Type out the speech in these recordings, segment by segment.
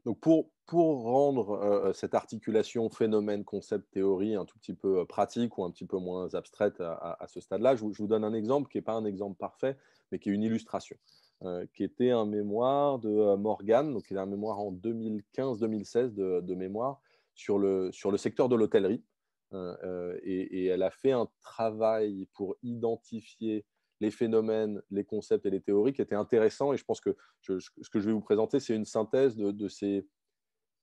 Donc pour rendre cette articulation phénomène, concept, théorie un tout petit peu pratique ou un petit peu moins abstraite à ce stade-là, je vous donne un exemple qui n'est pas un exemple parfait, mais qui est une illustration, qui était un mémoire de Morgan, donc il a un mémoire en 2015-2016 de mémoire sur le secteur de l'hôtellerie. Et elle a fait un travail pour identifier les phénomènes, les concepts et les théories qui étaient intéressants. Et je pense que ce que je vais vous présenter, c'est une synthèse de ces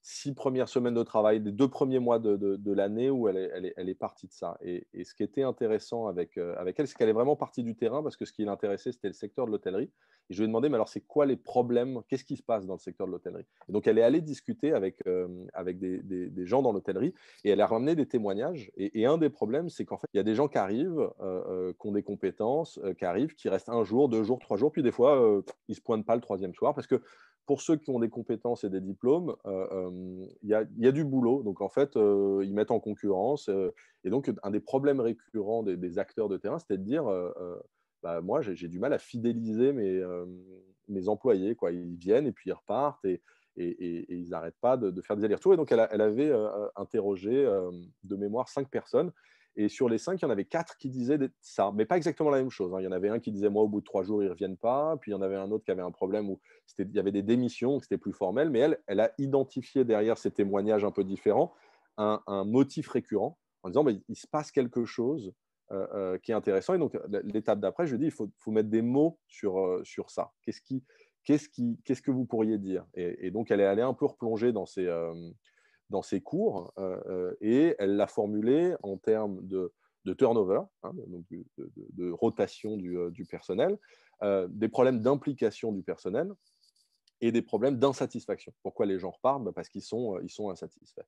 6 premières semaines de travail, les 2 premiers mois de l'année où elle est partie de ça. Et ce qui était intéressant avec elle, c'est qu'elle est vraiment partie du terrain parce que ce qui l'intéressait, c'était le secteur de l'hôtellerie. Et je lui ai demandé, mais alors, c'est quoi les problèmes? Qu'est-ce qui se passe dans le secteur de l'hôtellerie? Et donc, elle est allée discuter avec des gens dans l'hôtellerie et elle a ramené des témoignages. Et un des problèmes, c'est qu'en fait, il y a des gens qui arrivent, qui ont des compétences, qui arrivent, qui restent 1 jour, 2 jours, 3 jours, puis des fois, ils ne se pointent pas le troisième soir parce que pour ceux qui ont des compétences et des diplômes, il y a du boulot. Donc, en fait, ils mettent en concurrence. Et donc, un des problèmes récurrents des acteurs de terrain, c'était de dire bah, moi, j'ai du mal à fidéliser mes employés, quoi. Ils viennent et puis ils repartent et ils n'arrêtent pas de faire des allers-retours. Et donc, elle avait interrogé de mémoire 5 personnes. Et sur les 5, il y en avait 4 qui disaient ça, mais pas exactement la même chose, hein. Il y en avait un qui disait, moi, au bout de 3 jours, ils ne reviennent pas. Puis il y en avait un autre qui avait un problème où il y avait des démissions, que c'était plus formel. Mais elle a identifié derrière ces témoignages un peu différents un motif récurrent en disant, bah, il se passe quelque chose qui est intéressant. Et donc, l'étape d'après, je lui ai dit, faut mettre des mots sur ça. Qu'est-ce que vous pourriez dire? Et donc, elle est allée un peu replonger dans ses cours et elle l'a formulé en termes de turnover, hein, donc de rotation du personnel, des problèmes d'implication du personnel et des problèmes d'insatisfaction. Pourquoi les gens repartent? Bah, parce ils sont insatisfaits.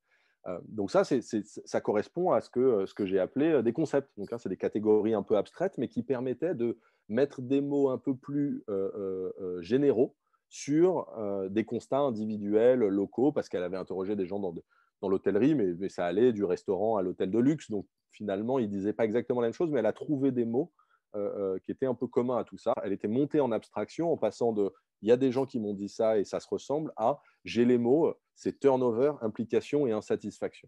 Donc ça, ça correspond à ce que j'ai appelé des concepts. Donc, hein, c'est des catégories un peu abstraites, mais qui permettaient de mettre des mots un peu plus généraux sur des constats individuels, locaux, parce qu'elle avait interrogé des gens dans l'hôtellerie, mais ça allait du restaurant à l'hôtel de luxe. Donc, finalement, ils ne disaient pas exactement la même chose, mais elle a trouvé des mots qui étaient un peu communs à tout ça. Elle était montée en abstraction en passant de il y a des gens qui m'ont dit ça et ça se ressemble à j'ai les mots, c'est turnover, implication et insatisfaction.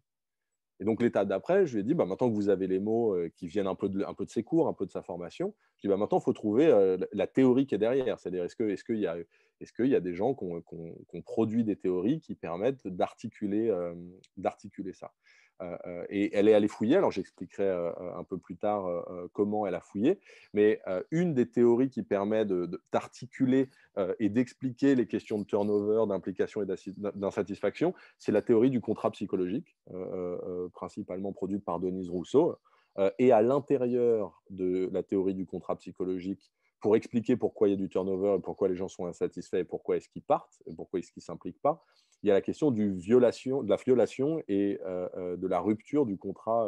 Et donc, l'étape d'après, je lui ai dit, bah, maintenant que vous avez les mots qui viennent un peu de ses cours, un peu de sa formation, je lui ai dit, bah, maintenant, il faut trouver la théorie qui est derrière. C'est-à-dire, est-ce qu'il y a des gens qui ont produit des théories qui permettent d'articuler ça? Et elle est allée fouiller, alors j'expliquerai un peu plus tard comment elle a fouillé, mais une des théories qui permet d'articuler et d'expliquer les questions de turnover, d'implication et d'insatisfaction, c'est la théorie du contrat psychologique, principalement produite par Denise Rousseau. Et à l'intérieur de la théorie du contrat psychologique, pour expliquer pourquoi il y a du turnover et pourquoi les gens sont insatisfaits et pourquoi est-ce qu'ils partent et pourquoi est-ce qu'ils ne s'impliquent pas, il y a la question de la violation et de la rupture du contrat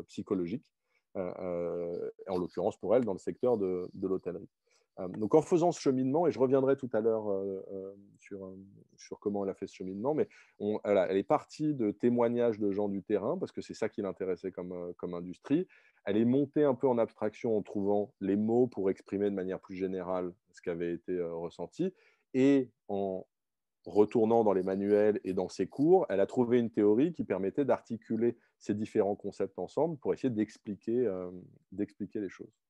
psychologique, en l'occurrence pour elle dans le secteur de l'hôtellerie. Donc, en faisant ce cheminement, et je reviendrai tout à l'heure sur comment elle a fait ce cheminement, mais elle est partie de témoignages de gens du terrain, parce que c'est ça qui l'intéressait comme industrie. Elle est montée un peu en abstraction en trouvant les mots pour exprimer de manière plus générale ce qui avait été ressenti, et en retournant dans les manuels et dans ses cours, elle a trouvé une théorie qui permettait d'articuler ces différents concepts ensemble pour essayer d'expliquer les choses.